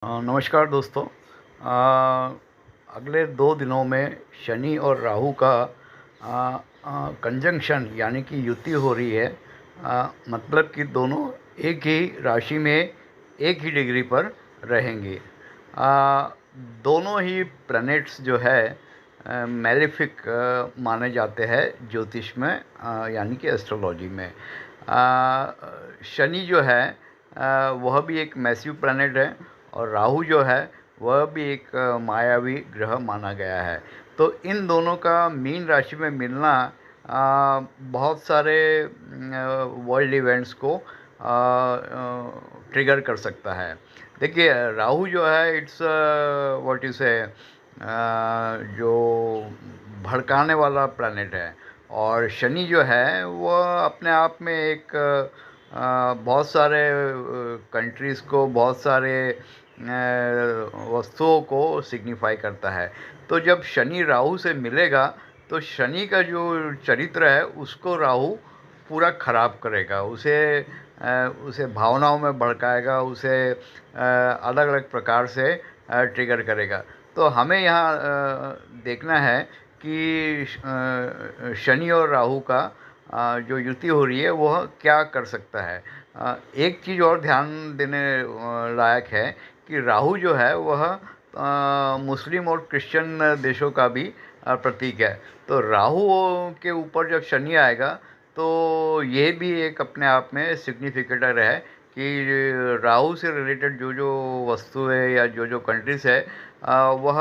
नमस्कार दोस्तों। अगले 2 दिनों में शनि और राहु का कंजंक्शन यानी कि युति हो रही है। मतलब कि दोनों एक ही राशि में एक ही डिग्री पर रहेंगे। दोनों ही प्लैनेट्स जो है मैलेफिक माने जाते हैं ज्योतिष में, यानी कि एस्ट्रोलॉजी में। शनि जो है वह भी एक मैसिव प्लैनेट है और राहु जो है वह भी एक मायावी ग्रह माना गया है। तो इन दोनों का मीन राशि में मिलना बहुत सारे वर्ल्ड इवेंट्स को ट्रिगर कर सकता है। देखिए, राहु जो है इट्स व्हाट यू से जो भड़काने वाला प्लैनेट है, और शनि जो है वह अपने आप में एक बहुत सारे कंट्रीज़ को, बहुत सारे वस्तुओं को सिग्निफाई करता है। तो जब शनि राहु से मिलेगा तो शनि का जो चरित्र है उसको राहु पूरा खराब करेगा, उसे भावनाओं में भड़काएगा, उसे अलग अलग प्रकार से ट्रिगर करेगा। तो हमें यहाँ देखना है कि शनि और राहु का जो युति हो रही है वह क्या कर सकता है। एक चीज़ और ध्यान देने लायक है कि राहु जो है वह मुस्लिम और क्रिश्चियन देशों का भी प्रतीक है। तो राहु के ऊपर जब शनि आएगा तो ये भी एक अपने आप में सिग्निफिकेटर है कि राहु से रिलेटेड जो जो वस्तुएं या जो जो कंट्रीज है वह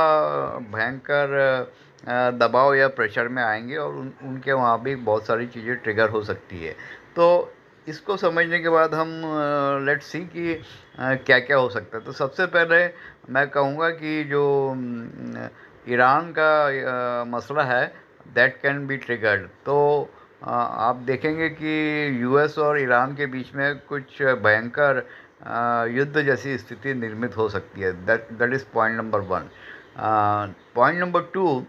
भयंकर दबाव या प्रेशर में आएंगे और उनके वहाँ भी बहुत सारी चीज़ें ट्रिगर हो सकती है। तो इसको समझने के बाद हम लेट्स सी कि क्या क्या हो सकता है। तो सबसे पहले मैं कहूँगा कि जो ईरान का मसला है दैट कैन बी ट्रिगर्ड। तो आप देखेंगे कि यूएस और ईरान के बीच में कुछ भयंकर युद्ध जैसी स्थिति निर्मित हो सकती है। That is point number 1। Point number 2,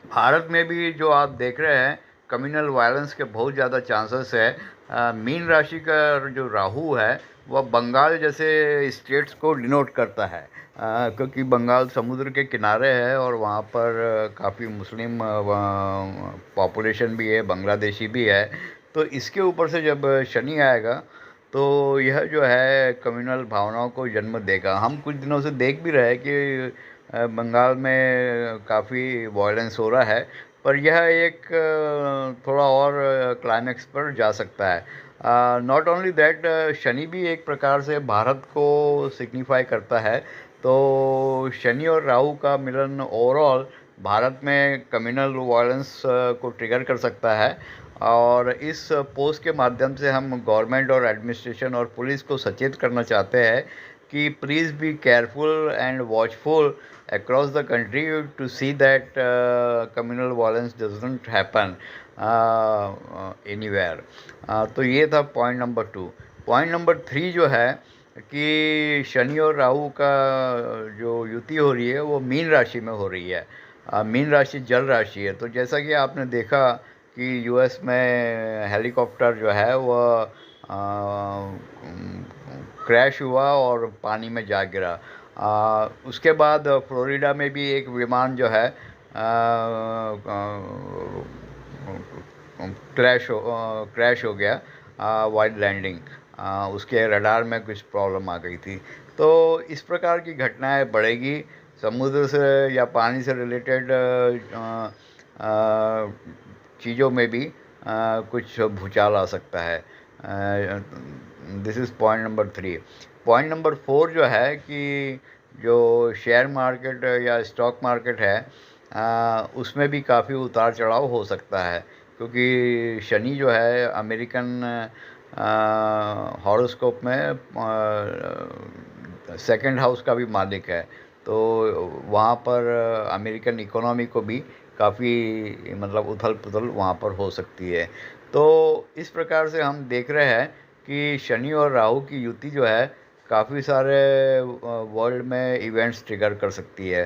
Bharat में भी जो आप देख रहे हैं कम्युनल वायलेंस के बहुत ज़्यादा चांसेस है। मीन राशि का जो राहु है वह बंगाल जैसे स्टेट्स को डिनोट करता है, क्योंकि बंगाल समुद्र के किनारे है और वहाँ पर काफ़ी मुस्लिम पॉपुलेशन भी है, बांग्लादेशी भी है। तो इसके ऊपर से जब शनि आएगा तो यह जो है कम्युनल भावनाओं को जन्म देगा। हम कुछ दिनों से देख भी रहे हैं कि बंगाल में काफ़ी वायलेंस हो रहा है, पर यह एक थोड़ा और क्लाइमेक्स पर जा सकता है। नॉट ओनली दैट, शनि भी एक प्रकार से भारत को सिग्निफाई करता है। तो शनि और राहु का मिलन ओवरऑल भारत में कम्युनल वायलेंस को ट्रिगर कर सकता है। और इस पोस्ट के माध्यम से हम गवर्नमेंट और एडमिनिस्ट्रेशन और पुलिस को सचेत करना चाहते हैं कि please be careful and watchful across the country to see that communal violence doesn't happen anywhere। तो ये था पॉइंट नंबर 2। पॉइंट नंबर 3 जो है कि शनि और राहु का जो युति हो रही है वो मीन राशि में हो रही है। मीन राशि जल राशि है। तो जैसा कि आपने देखा कि यूएस में हेलीकॉप्टर जो है वह क्रैश हुआ और पानी में जा गिरा। उसके बाद फ्लोरिडा में भी एक विमान जो है क्रैश हो गया वाइड लैंडिंग। उसके रडार में कुछ प्रॉब्लम आ गई थी। तो इस प्रकार की घटनाएं बढ़ेगी। समुद्र से या पानी से रिलेटेड चीज़ों में भी कुछ भूचाल आ सकता है। This is point number 3। Point number 4 जो है कि जो शेयर मार्केट या स्टॉक मार्केट है उसमें भी काफ़ी उतार चढ़ाव हो सकता है, क्योंकि शनि जो है अमेरिकन हॉरोस्कोप में सेकंड हाउस का भी मालिक है। तो वहाँ पर अमेरिकन इकोनॉमी को भी काफ़ी मतलब उथल पुथल वहाँ पर हो सकती है। तो इस प्रकार से हम देख रहे हैं कि शनि और राहु की युति जो है काफ़ी सारे वर्ल्ड में इवेंट्स ट्रिगर कर सकती है।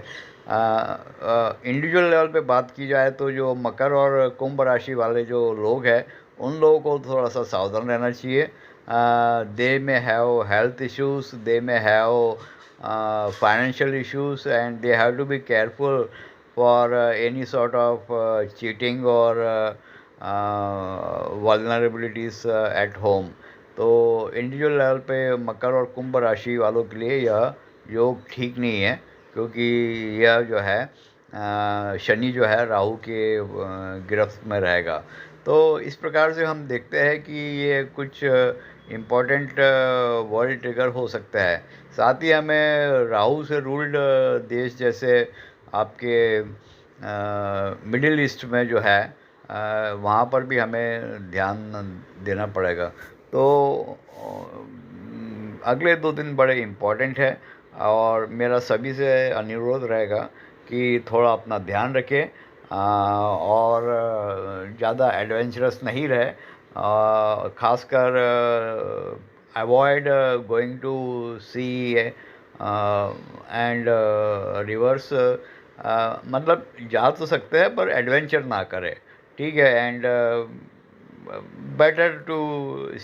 इंडिविजुअल लेवल पे बात की जाए तो जो मकर और कुंभ राशि वाले जो लोग हैं उन लोगों को थोड़ा सा सावधान रहना चाहिए। दे में हैव हेल्थ इश्यूज, दे में have financial issues, and they have to be careful for any sort of cheating or vulnerabilities at home. तो इंडिविजुअल लेवल पे मकर और कुंभ राशि वालों के लिए यह योग ठीक नहीं है, क्योंकि यह जो है शनि जो है राहु के गिरफ्त में रहेगा। तो इस प्रकार से हम देखते हैं कि ये कुछ इम्पोर्टेंट वर्ल्ड ट्रिगर हो सकता है। साथ ही हमें राहु से रूल्ड देश जैसे आपके मिडिल ईस्ट में जो है वहाँ पर भी हमें ध्यान देना पड़ेगा। तो अगले 2 दिन बड़े इम्पोर्टेंट है, और मेरा सभी से अनुरोध रहेगा कि थोड़ा अपना ध्यान रखें, और ज़्यादा एडवेंचरस नहीं रहे, खासकर avoid going to sea and rivers, मतलब जा तो सकते हैं पर एडवेंचर ना करें, ठीक है। And better to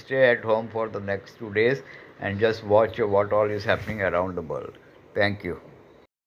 stay at home for the next 2 days and just watch what all is happening around the world. Thank you.